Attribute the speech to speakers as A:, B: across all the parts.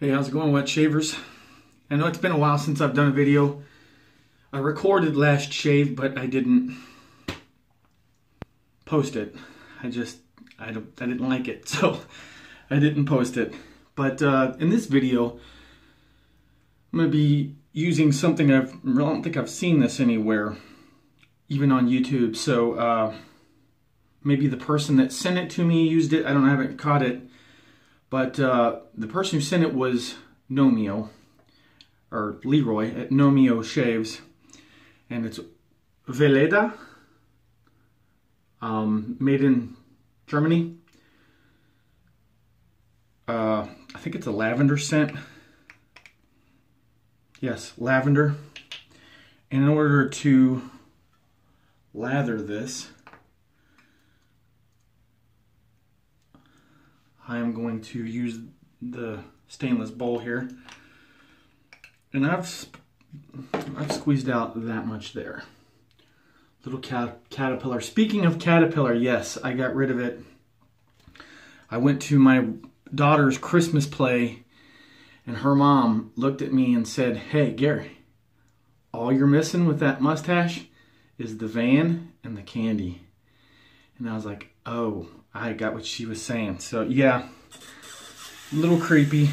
A: Hey, how's it going, wet shavers? I know it's been a while since I've done a video. I recorded last shave, but I didn't post it. I didn't like it, so I didn't post it. But in this video, I'm going to be using something I don't think I've seen this anywhere, even on YouTube. So maybe the person that sent it to me used it. I haven't caught it. But the person who sent it was Nomeo, or Leroy at Nomeo Shaves, and it's Weleda, made in Germany. I think it's a lavender scent. Yes, lavender. And in order to lather this, I am going to use the stainless bowl here, and I've squeezed out that much there. Little caterpillar. Speaking of caterpillar, yes, I got rid of it. I went to my daughter's Christmas play, and her mom looked at me and said, "Hey, Gary, all you're missing with that mustache is the van and the candy." And I was like, oh, I got what she was saying. So yeah, a little creepy.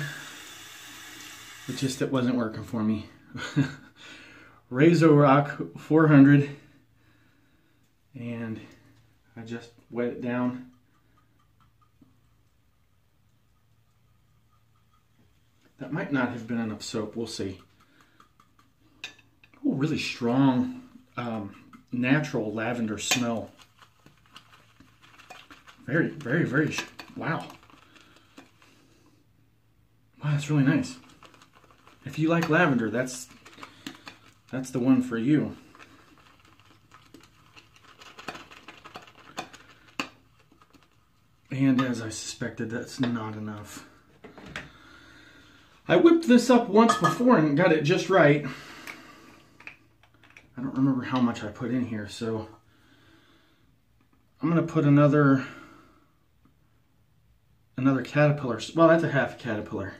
A: It wasn't working for me. Razor Rock 400. And I just wet it down. That might not have been enough soap. We'll see. Oh, really strong, natural lavender smell. Very, very, very, wow. Wow, that's really nice. If you like lavender, that's the one for you. And as I suspected, that's not enough. I whipped this up once before and got it just right. I don't remember how much I put in here, so I'm going to put another caterpillar. Well, that's a half caterpillar.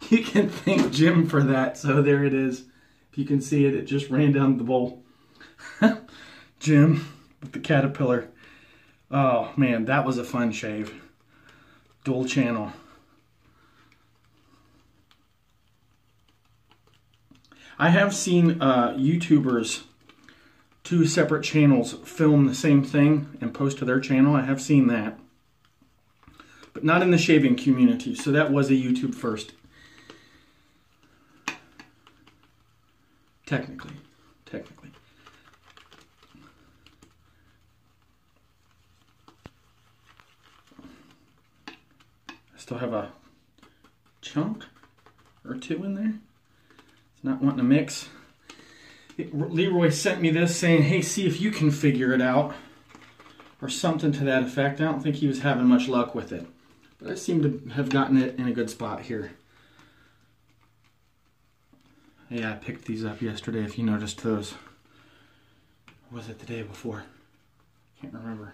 A: You can thank Jim for that. So there it is. If you can see it, it just ran down the bowl. Jim with the caterpillar. Oh man, that was a fun shave. Dual channel. I have seen YouTubers, two separate channels, film the same thing and post to their channel. I have seen that. But not in the shaving community. So that was a YouTube first. Technically. I still have a chunk or two in there. It's not wanting to mix. Leroy sent me this saying, hey, see if you can figure it out. Or something to that effect. I don't think he was having much luck with it. But I seem to have gotten it in a good spot here. Yeah, I picked these up yesterday, if you noticed those. Or was it the day before? Can't remember.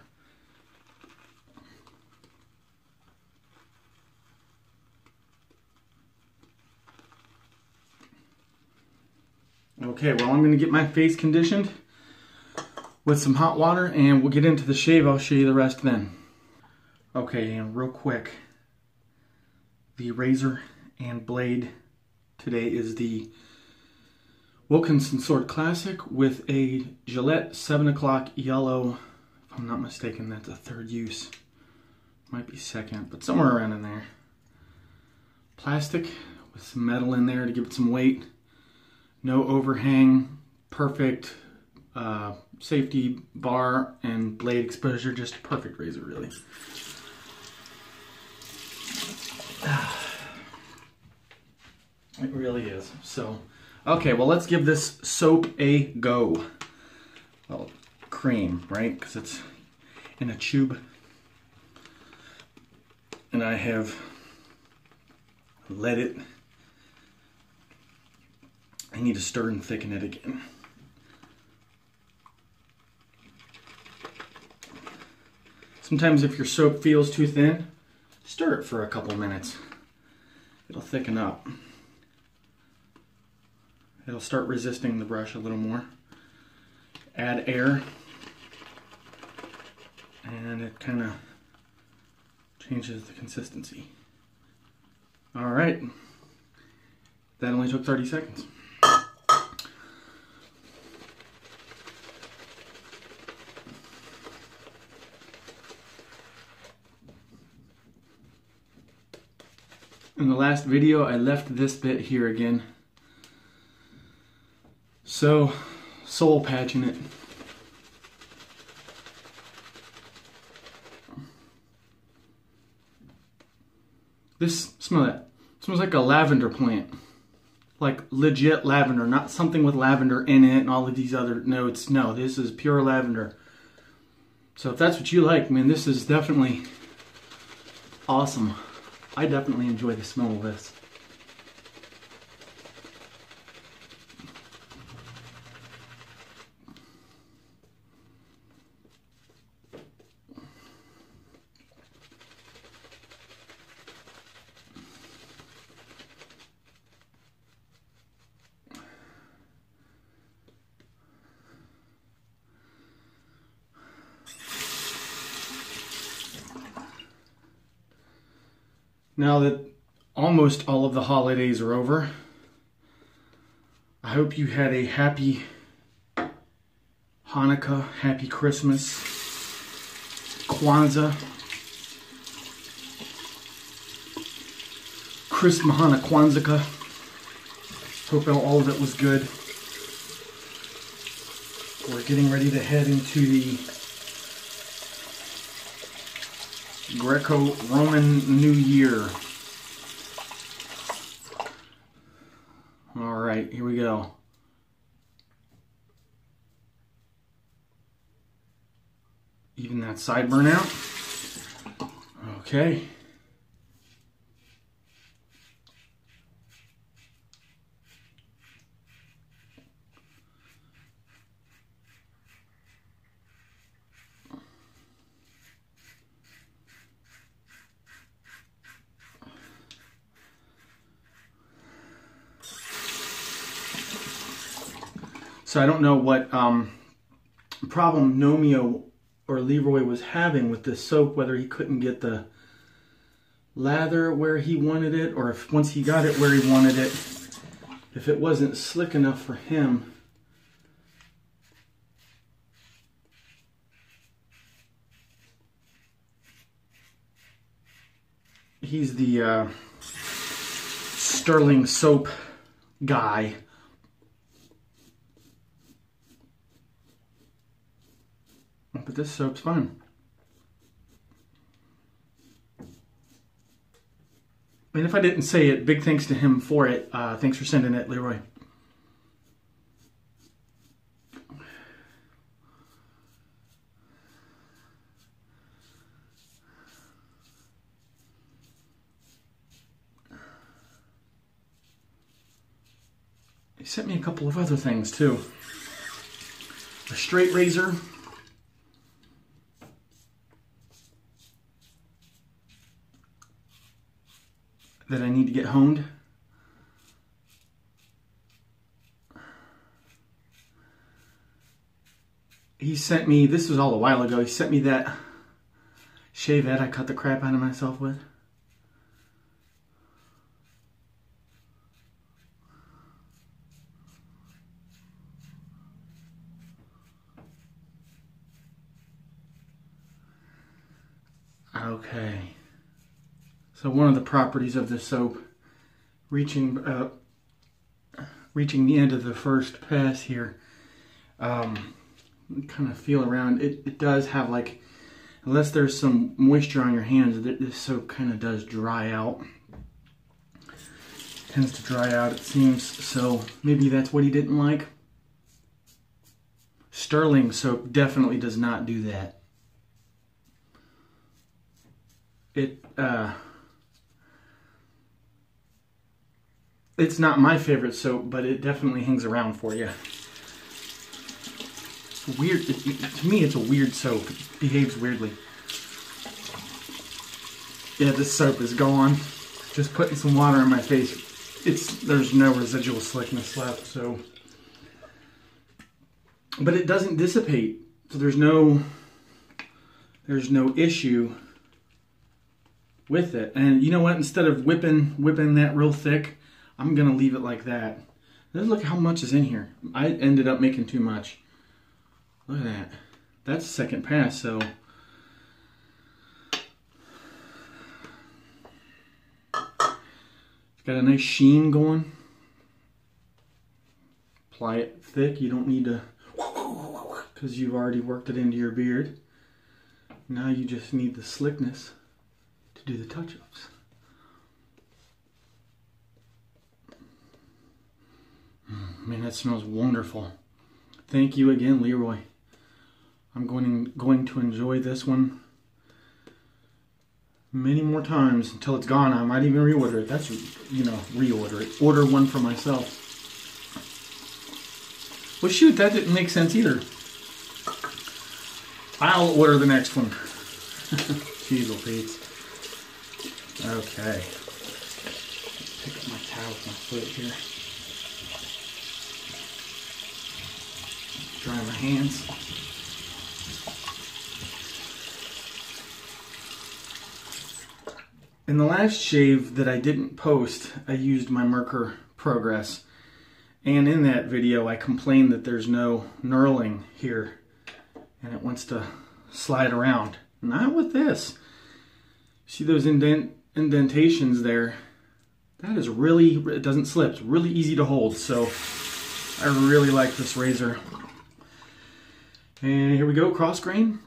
A: Okay, well, I'm going to get my face conditioned with some hot water, and we'll get into the shave. I'll show you the rest then. Okay, and real quick, the razor and blade today is the Wilkinson Sword Classic with a Gillette 7 o'clock yellow. If I'm not mistaken, that's a third use. Might be second, but somewhere around in there. Plastic with some metal in there to give it some weight. No overhang, perfect safety bar and blade exposure, just a perfect razor, really. It really is. So, okay, well, let's give this soap a go. Well, cream, right? Because it's in a tube. And I have let it. I need to stir and thicken it again. Sometimes if your soap feels too thin, just stir it for a couple minutes. It'll thicken up. It'll start resisting the brush a little more. Add air, and it kind of changes the consistency. All right, that only took 30 seconds. In the last video, I left this bit here again. So, soul patching it. Smell that. It smells like a lavender plant. Like legit lavender, not something with lavender in it and all of these other notes. No, this is pure lavender. So if that's what you like, man, this is definitely awesome. I definitely enjoy the smell of this. Now that almost all of the holidays are over, I hope you had a happy Hanukkah, happy Christmas, Kwanzaa, Chris Mahana Kwanzaa. Hope all of it was good. We're getting ready to head into the Greco-Roman New Year. All right, here we go. Even that sideburn out. Okay. So I don't know what problem Nomeo or Leroy was having with this soap, whether he couldn't get the lather where he wanted it, or if once he got it where he wanted it, if it wasn't slick enough for him. He's the Sterling soap guy. But this soap's fun. And if I didn't say it, big thanks to him for it. Thanks for sending it, Leroy. He sent me a couple of other things too. A straight razor. That I need to get honed. He sent me, this was all a while ago, he sent me that shave head I cut the crap out of myself with. Okay. So one of the properties of this soap, reaching the end of the first pass here, kind of feel around, it does have like, unless there's some moisture on your hands, this soap kind of does dry out. Tends to dry out, it seems, so maybe that's what he didn't like. Sterling soap definitely does not do that. It's not my favorite soap, but it definitely hangs around for you. It's weird. To me, it's a weird soap. It behaves weirdly. Yeah, this soap is gone. Just putting some water on my face. There's no residual slickness left, so. But it doesn't dissipate, so there's no issue with it. And you know what? Instead of whipping that real thick, I'm gonna leave it like that. Let's look how much is in here. I ended up making too much. Look at that. That's the second pass, so. It's got a nice sheen going. Apply it thick. You don't need to, because you've already worked it into your beard. Now you just need the slickness to do the touch-ups. Man, that smells wonderful. Thank you again, Leroy. I'm going to enjoy this one many more times until it's gone. I might even reorder it. That's, you know, reorder it. Order one for myself. Well, shoot, that didn't make sense either. I'll order the next one. Jeez, Pete. Okay. Pick up my towel with my foot here. Dry my hands. In the last shave that I didn't post, I used my Merkur Progress. And in that video, I complained that there's no knurling here. And it wants to slide around. Not with this. See those indentations there? That is really, it doesn't slip. It's really easy to hold. So I really like this razor. And here we go, cross grain.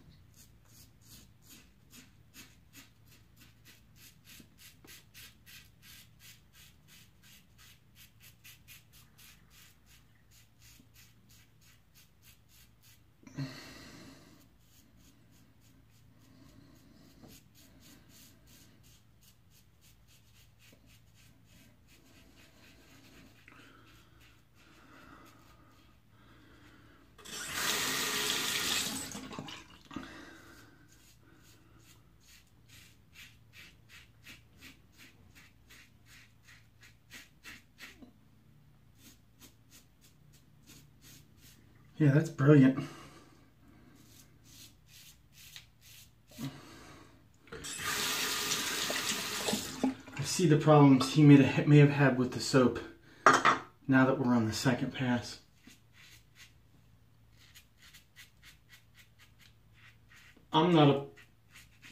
A: Yeah, that's brilliant. I see the problems he may have had with the soap now that we're on the second pass. I'm not a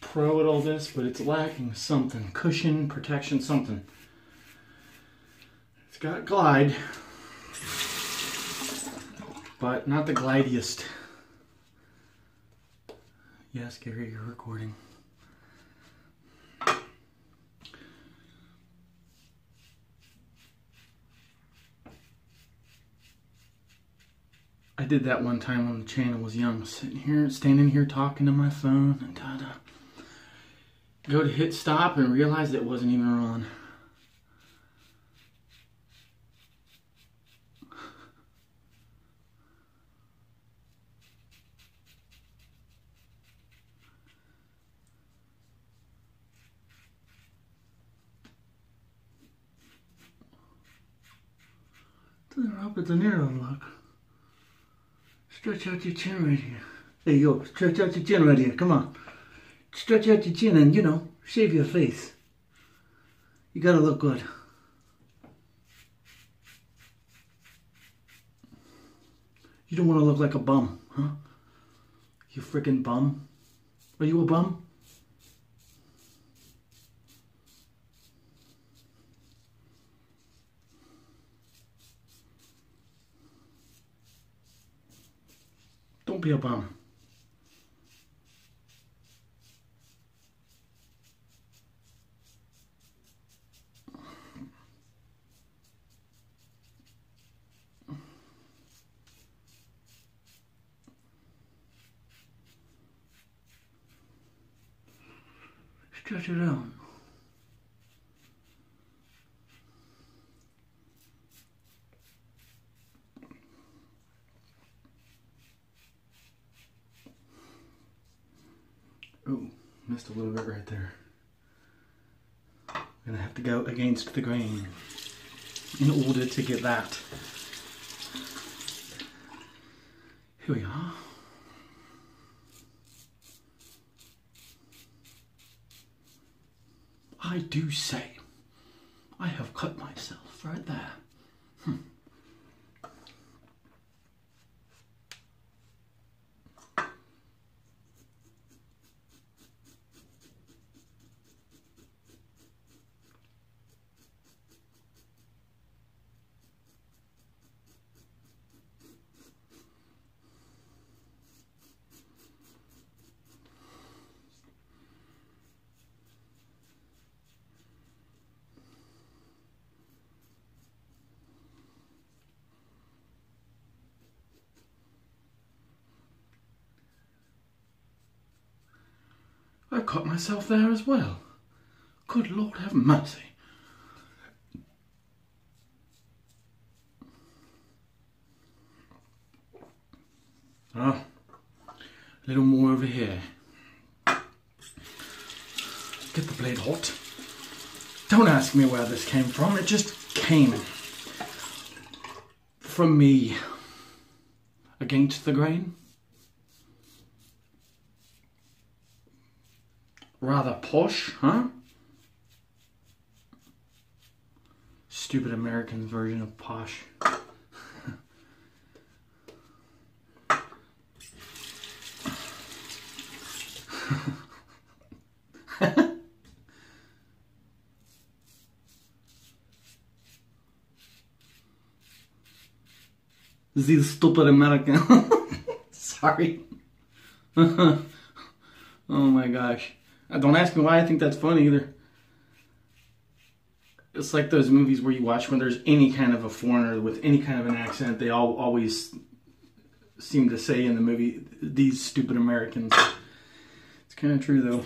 A: pro at all this, but it's lacking something. Cushion, protection, something. It's got glide. But not the glidiest. Yes, Gary, you're recording. I did that one time when the channel was young. Sitting here, standing here talking to my phone and go to hit stop and realized it wasn't even on. Up at the narrow look. Stretch out your chin right here. Hey, yo, stretch out your chin right here. Come on. Stretch out your chin and, you know, shave your face. You gotta look good. You don't want to look like a bum, huh? You freaking bum. Are you a bum? Don't be a bum. Stretch it out. Oh, missed a little bit right there. I'm gonna have to go against the grain in order to get that. Here we are. I do say, I have cut myself right there. I cut myself there as well. Good Lord have mercy. Oh, a little more over here. Get the blade hot. Don't ask me where this came from. It just came from me. Against the grain. Rather posh, huh? Stupid American version of posh. These stupid American. Sorry. Oh my gosh. Don't ask me why I think that's funny either. It's like those movies where you watch when there's any kind of a foreigner with any kind of an accent, they always seem to say in the movie, these stupid Americans. It's kind of true though.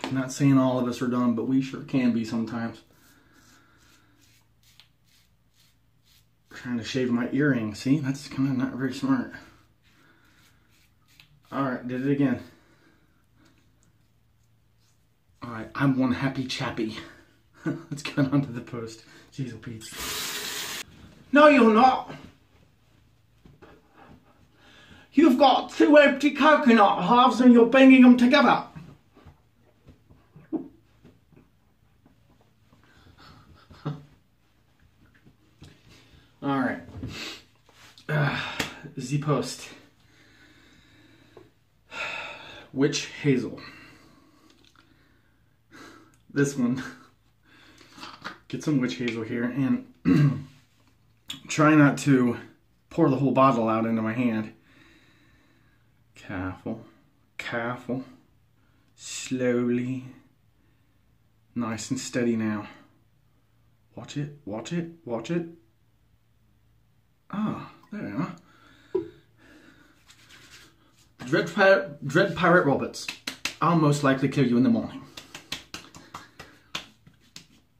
A: I'm not saying all of us are dumb, but we sure can be sometimes. Trying to shave my earring, see? That's kind of not very smart. Alright, did it again. Alright, I'm one happy chappy. Let's get on to the post. Jeez, oh Pete. No, you're not. You've got 2 empty coconut halves and you're banging them together. Alright. Z-post. Witch Hazel. This one. Get some witch hazel here and try not to pour the whole bottle out into my hand. Careful, careful, slowly, nice and steady now. Watch it, watch it, watch it. Ah, there we are. Dread Pirate Roberts. I'll most likely kill you in the morning.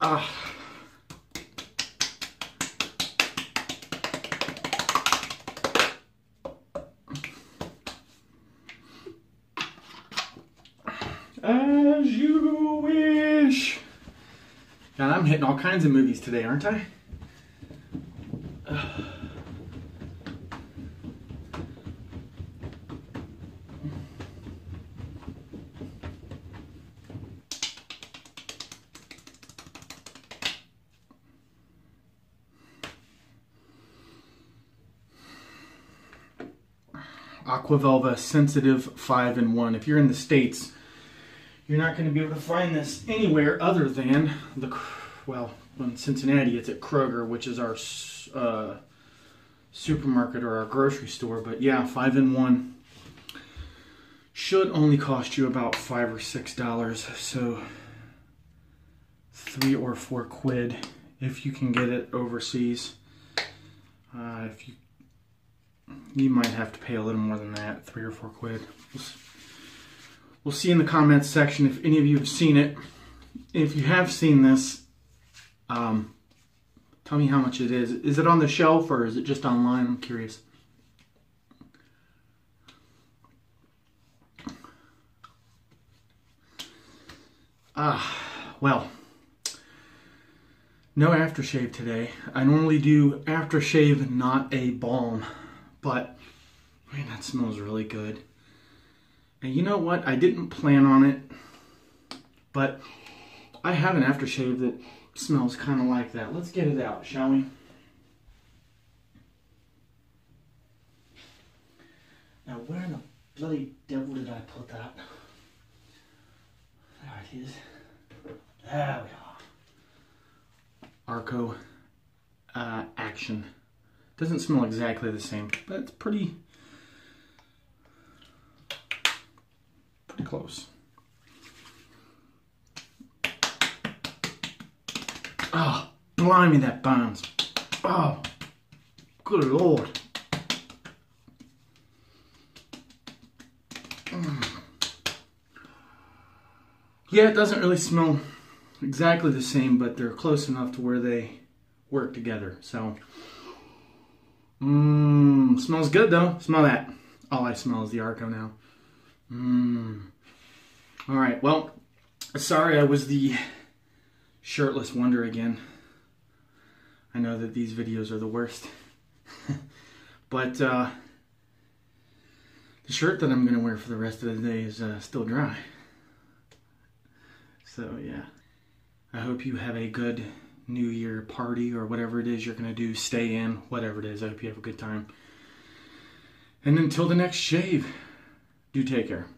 A: Ah. As you wish. God, I'm hitting all kinds of movies today, aren't I? Aquavelva Sensitive 5-in-1. If you're in the States, you're not going to be able to find this anywhere other than the, well, in Cincinnati it's at Kroger, which is our supermarket or our grocery store. But yeah, 5-in-1 should only cost you about $5 or $6. So 3 or 4 quid if you can get it overseas. If you might have to pay a little more than that, 3 or 4 quid. We'll see in the comments section if any of you have seen it. If you have seen this, tell me how much it is. Is it on the shelf or is it just online? I'm curious. Well, no aftershave today. I normally do aftershave, not a balm, but man, that smells really good. And you know what? I didn't plan on it, but I have an aftershave that smells kind of like that. Let's get it out, shall we? Now, where in the bloody devil did I put that? There it is. There we are. Arco Action. Doesn't smell exactly the same, but it's pretty close. Oh, blimey, that burns. Oh, good Lord. Yeah, it doesn't really smell exactly the same, but they're close enough to where they work together. So, smells good though. Smell that. All I smell is the Arco now. All right, well, sorry I was the shirtless wonder again. I know that these videos are the worst. But the shirt that I'm going to wear for the rest of the day is still dry. So yeah, I hope you have a good New Year party or whatever it is you're going to do. Stay in, whatever it is. I hope you have a good time. And until the next shave, do take care.